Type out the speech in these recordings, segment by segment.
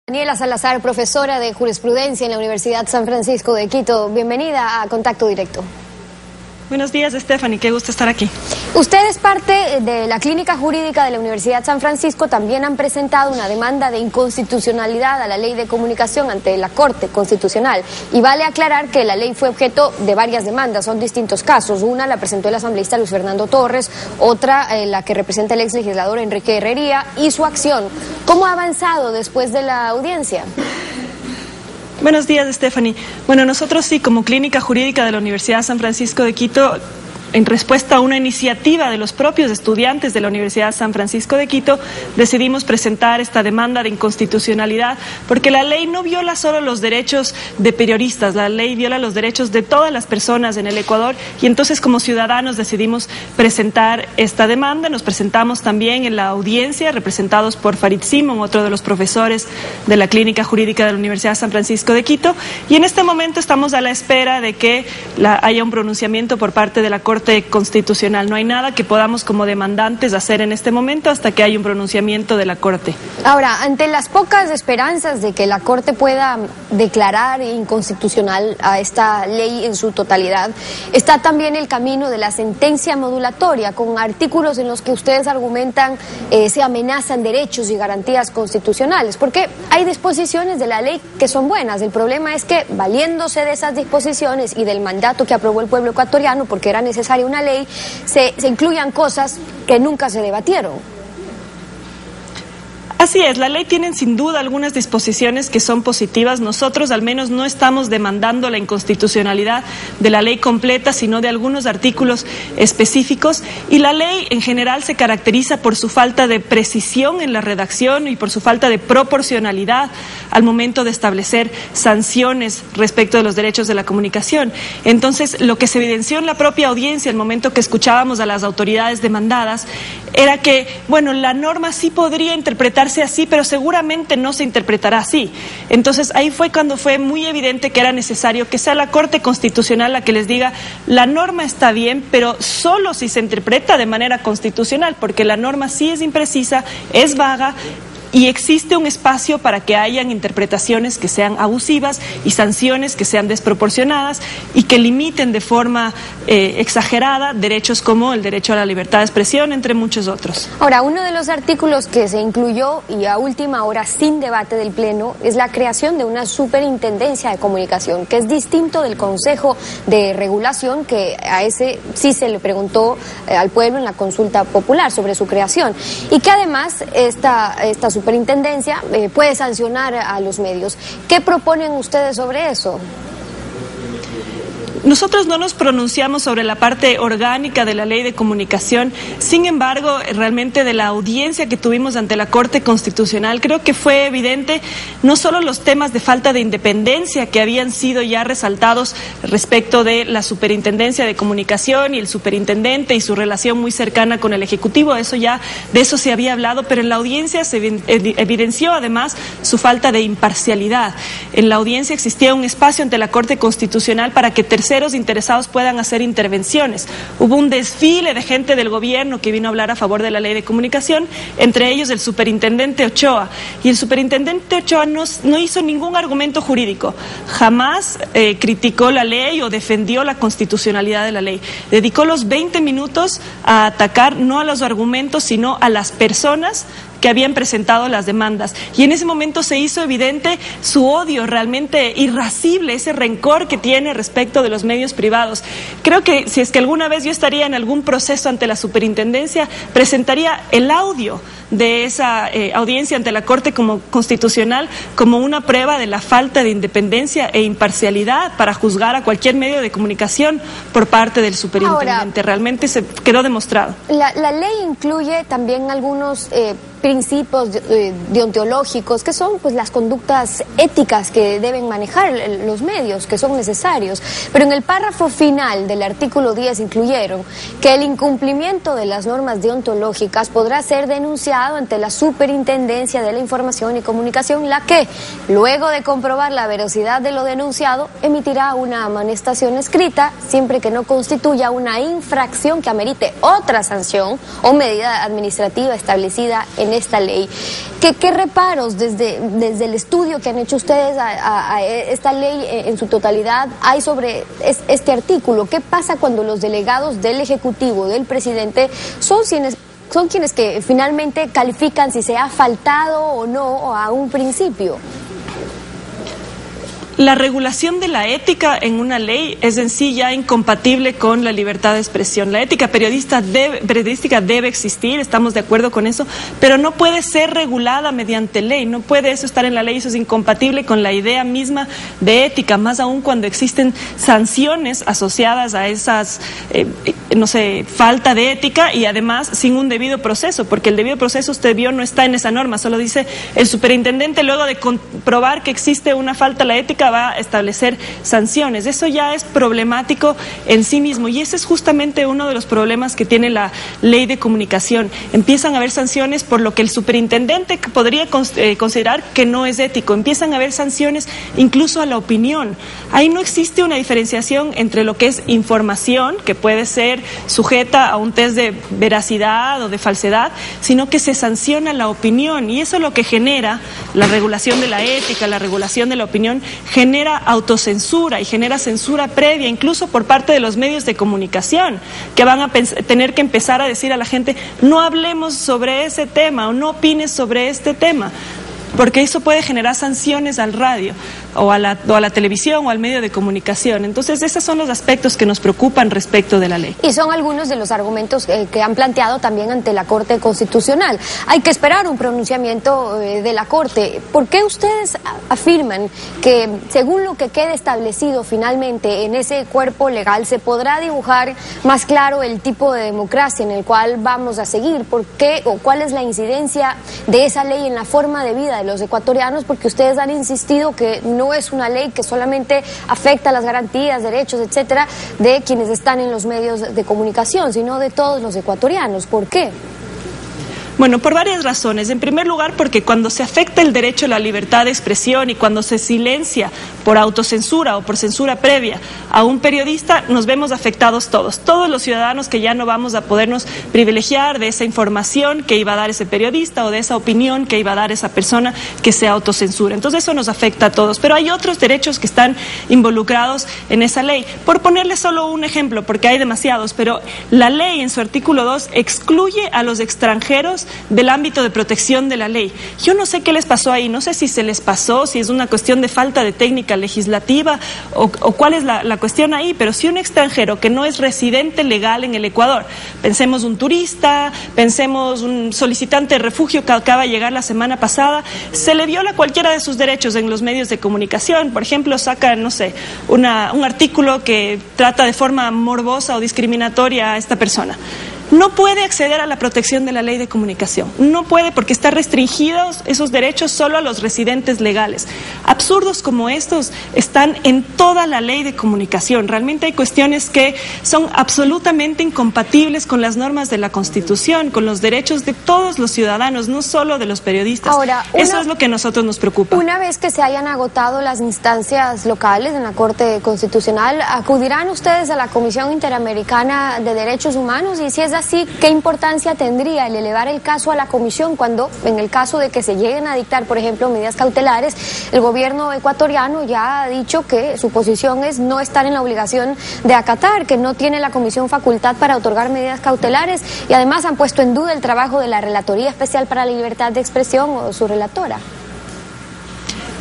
Daniela Salazar, profesora de jurisprudencia en la Universidad San Francisco de Quito. Bienvenida a Contacto Directo. Buenos días, Stephanie, qué gusto estar aquí. Usted es parte de la Clínica Jurídica de la Universidad San Francisco. También han presentado una demanda de inconstitucionalidad a la Ley de Comunicación ante la Corte Constitucional. Y vale aclarar que la ley fue objeto de varias demandas, son distintos casos. Una la presentó el asambleísta Luis Fernando Torres, otra la que representa el ex legislador Enrique Herrería y su acción. ¿Cómo ha avanzado después de la audiencia? Buenos días, Stephanie. Bueno, nosotros sí, como Clínica Jurídica de la Universidad San Francisco de Quito, en respuesta a una iniciativa de los propios estudiantes de la Universidad San Francisco de Quito, decidimos presentar esta demanda de inconstitucionalidad, porque la ley no viola solo los derechos de periodistas, la ley viola los derechos de todas las personas en el Ecuador, y entonces como ciudadanos decidimos presentar esta demanda. Nos presentamos también en la audiencia, representados por Farid Simon, otro de los profesores de la Clínica Jurídica de la Universidad San Francisco de Quito, y en este momento estamos a la espera de que haya un pronunciamiento por parte de la Corte Constitucional. No hay nada que podamos como demandantes hacer en este momento hasta que haya un pronunciamiento de la Corte. Ahora, ante las pocas esperanzas de que la Corte pueda declarar inconstitucional a esta ley en su totalidad, está también el camino de la sentencia modulatoria, con artículos en los que ustedes argumentan se amenazan derechos y garantías constitucionales, porque hay disposiciones de la ley que son buenas. El problema es que, valiéndose de esas disposiciones y del mandato que aprobó el pueblo ecuatoriano, porque era necesaria una ley, se incluyan cosas que nunca se debatieron. Así es, la ley tiene sin duda algunas disposiciones que son positivas. Nosotros al menos no estamos demandando la inconstitucionalidad de la ley completa, sino de algunos artículos específicos. Y la ley en general se caracteriza por su falta de precisión en la redacción y por su falta de proporcionalidad al momento de establecer sanciones respecto de los derechos de la comunicación. Entonces, lo que se evidenció en la propia audiencia, el momento que escuchábamos a las autoridades demandadas, era que, bueno, la norma sí podría interpretarse así, pero seguramente no se interpretará así. Entonces ahí fue cuando fue muy evidente que era necesario que sea la Corte Constitucional la que les diga: la norma está bien, pero solo si se interpreta de manera constitucional, porque la norma sí es imprecisa, es vaga, y existe un espacio para que hayan interpretaciones que sean abusivas y sanciones que sean desproporcionadas y que limiten de forma exagerada derechos como el derecho a la libertad de expresión, entre muchos otros. Ahora, uno de los artículos que se incluyó y a última hora sin debate del Pleno es la creación de una superintendencia de comunicación, que es distinto del Consejo de Regulación, que a ese sí se le preguntó al pueblo en la consulta popular sobre su creación, y que además esta superintendencia puede sancionar a los medios. ¿Qué proponen ustedes sobre eso? Nosotros no nos pronunciamos sobre la parte orgánica de la Ley de Comunicación. Sin embargo, realmente de la audiencia que tuvimos ante la Corte Constitucional, creo que fue evidente no solo los temas de falta de independencia que habían sido ya resaltados respecto de la Superintendencia de Comunicación y el superintendente y su relación muy cercana con el Ejecutivo, de eso se había hablado, pero en la audiencia se evidenció además su falta de imparcialidad. En la audiencia existía un espacio ante la Corte Constitucional para que terceros interesados puedan hacer intervenciones. Hubo un desfile de gente del gobierno que vino a hablar a favor de la Ley de Comunicación, entre ellos el superintendente Ochoa. Y el superintendente Ochoa no hizo ningún argumento jurídico. Jamás criticó la ley o defendió la constitucionalidad de la ley. Dedicó los 20 minutos a atacar no a los argumentos, sino a las personas que habían presentado las demandas. Y en ese momento se hizo evidente su odio realmente irascible, ese rencor que tiene respecto de los medios privados. Creo que si es que alguna vez yo estaría en algún proceso ante la superintendencia, presentaría el audio de esa audiencia ante la Corte Constitucional como una prueba de la falta de independencia e imparcialidad para juzgar a cualquier medio de comunicación por parte del superintendente. Ahora, realmente se quedó demostrado. La ley incluye también algunos principios deontológicos, que son pues las conductas éticas que deben manejar los medios, que son necesarios. Pero en el párrafo final del artículo 10 incluyeron que el incumplimiento de las normas deontológicas podrá ser denunciado ante la Superintendencia de la Información y Comunicación, la que, luego de comprobar la veracidad de lo denunciado, emitirá una amonestación escrita, siempre que no constituya una infracción que amerite otra sanción o medida administrativa establecida en en esta ley. ¿Qué reparos desde el estudio que han hecho ustedes a esta ley en su totalidad hay sobre este artículo? ¿Qué pasa cuando los delegados del Ejecutivo, del presidente, son quienes que finalmente califican si se ha faltado o no a un principio? La regulación de la ética en una ley es en sí ya incompatible con la libertad de expresión. La ética periodística debe existir, estamos de acuerdo con eso, pero no puede ser regulada mediante ley, no puede eso estar en la ley, eso es incompatible con la idea misma de ética, más aún cuando existen sanciones asociadas a esas, falta de ética y además sin un debido proceso, porque el debido proceso, usted vio, no está en esa norma, solo dice el superintendente luego de comprobar que existe una falta a la ética va a establecer sanciones. Eso ya es problemático en sí mismo y ese es justamente uno de los problemas que tiene la ley de comunicación. Empiezan a haber sanciones por lo que el superintendente podría considerar que no es ético. Empiezan a haber sanciones incluso a la opinión. Ahí no existe una diferenciación entre lo que es información, que puede ser sujeta a un test de veracidad o de falsedad, sino que se sanciona la opinión y eso es lo que genera la regulación de la ética, la regulación de la opinión, genera autocensura y genera censura previa, incluso por parte de los medios de comunicación, que van a tener que empezar a decir a la gente, no hablemos sobre ese tema o no opines sobre este tema, porque eso puede generar sanciones al radio o a la televisión o al medio de comunicación. Entonces, esos son los aspectos que nos preocupan respecto de la ley. Y son algunos de los argumentos que han planteado también ante la Corte Constitucional. Hay que esperar un pronunciamiento de la Corte. ¿Por qué ustedes afirman que, según lo que quede establecido finalmente en ese cuerpo legal, se podrá dibujar más claro el tipo de democracia en el cual vamos a seguir? ¿Por qué o cuál es la incidencia de esa ley en la forma de vida de los ecuatorianos? Porque ustedes han insistido que no es una ley que solamente afecta las garantías, derechos, etcétera, de quienes están en los medios de comunicación, sino de todos los ecuatorianos. ¿Por qué? Bueno, por varias razones. En primer lugar, porque cuando se afecta el derecho a la libertad de expresión y cuando se silencia por autocensura o por censura previa a un periodista, nos vemos afectados todos los ciudadanos, que ya no vamos a podernos privilegiar de esa información que iba a dar ese periodista o de esa opinión que iba a dar esa persona que se autocensura. Entonces eso nos afecta a todos. Pero hay otros derechos que están involucrados en esa ley. Por ponerle solo un ejemplo, porque hay demasiados, pero la ley en su artículo 2 excluye a los extranjeros del ámbito de protección de la ley. Yo no sé qué les pasó ahí, no sé si se les pasó, si es una cuestión de falta de técnica legislativa o cuál es la cuestión ahí, pero si un extranjero que no es residente legal en el Ecuador, pensemos un turista, pensemos un solicitante de refugio que acaba de llegar la semana pasada, se le viola cualquiera de sus derechos en los medios de comunicación. Por ejemplo, sacan, un artículo que trata de forma morbosa o discriminatoria a esta persona. No puede acceder a la protección de la ley de comunicación. No puede, porque están restringidos esos derechos solo a los residentes legales. Absurdos como estos están en toda la ley de comunicación. Realmente hay cuestiones que son absolutamente incompatibles con las normas de la Constitución, con los derechos de todos los ciudadanos, no solo de los periodistas. Ahora, eso es lo que a nosotros nos preocupa. Una vez que se hayan agotado las instancias locales en la Corte Constitucional, ¿acudirán ustedes a la Comisión Interamericana de Derechos Humanos? Y si es así, ¿qué importancia tendría el elevar el caso a la comisión cuando, en el caso de que se lleguen a dictar, por ejemplo, medidas cautelares, el gobierno ecuatoriano ya ha dicho que su posición es no estar en la obligación de acatar, que no tiene la comisión facultad para otorgar medidas cautelares y además han puesto en duda el trabajo de la Relatoría Especial para la Libertad de Expresión o su relatora?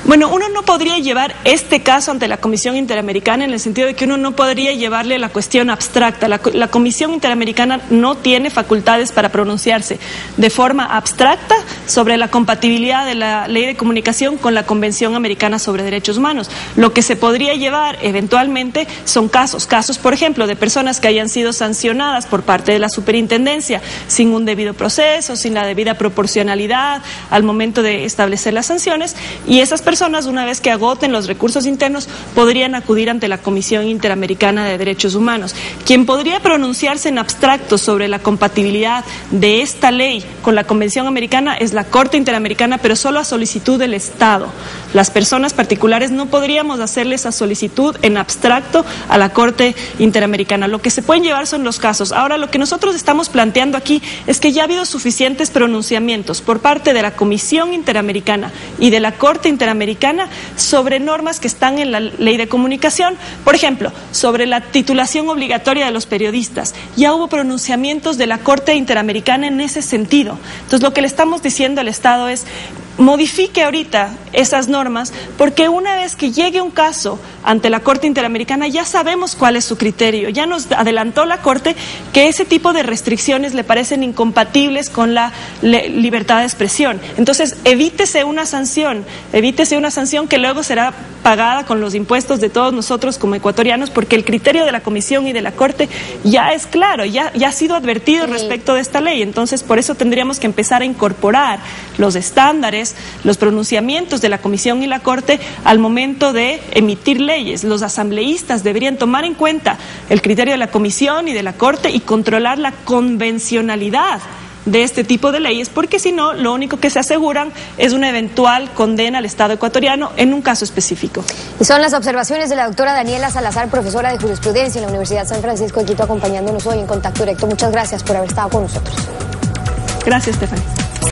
Bueno, uno no podría llevar este caso ante la Comisión Interamericana en el sentido de que uno no podría llevarle la cuestión abstracta. La Comisión Interamericana no tiene facultades para pronunciarse de forma abstracta sobre la compatibilidad de la ley de comunicación con la Convención Americana sobre Derechos Humanos. Lo que se podría llevar eventualmente son casos, por ejemplo, de personas que hayan sido sancionadas por parte de la superintendencia sin un debido proceso, sin la debida proporcionalidad al momento de establecer las sanciones, y esas personas, una vez que agoten los recursos internos, podrían acudir ante la Comisión Interamericana de Derechos Humanos. Quien podría pronunciarse en abstracto sobre la compatibilidad de esta ley con la Convención Americana es la Corte Interamericana, pero solo a solicitud del Estado. las personas particulares no podríamos hacerle esa solicitud en abstracto a la Corte Interamericana. Lo que se pueden llevar son los casos. Ahora, lo que nosotros estamos planteando aquí es que ya ha habido suficientes pronunciamientos por parte de la Comisión Interamericana y de la Corte Interamericana sobre normas que están en la Ley de Comunicación. Por ejemplo, sobre la titulación obligatoria de los periodistas. Ya hubo pronunciamientos de la Corte Interamericana en ese sentido. Entonces, lo que le estamos diciendo al Estado es: modifique ahorita esas normas, porque una vez que llegue un caso ante la Corte Interamericana ya sabemos cuál es su criterio. Ya nos adelantó la Corte que ese tipo de restricciones le parecen incompatibles con la libertad de expresión. Entonces, evítese una sanción que luego será pagada con los impuestos de todos nosotros como ecuatorianos, porque el criterio de la Comisión y de la Corte ya es claro, ya ha sido advertido respecto de esta ley. Entonces, por eso tendríamos que empezar a incorporar los estándares, los pronunciamientos de la Comisión y la Corte al momento de emitir leyes. Los asambleístas deberían tomar en cuenta el criterio de la Comisión y de la Corte y controlar la convencionalidad de este tipo de leyes, porque si no, lo único que se aseguran es una eventual condena al Estado ecuatoriano en un caso específico. Y son las observaciones de la doctora Daniela Salazar, profesora de jurisprudencia en la Universidad San Francisco de Quito, acompañándonos hoy en Contacto Directo. Muchas gracias por haber estado con nosotros. Gracias, Stephanie.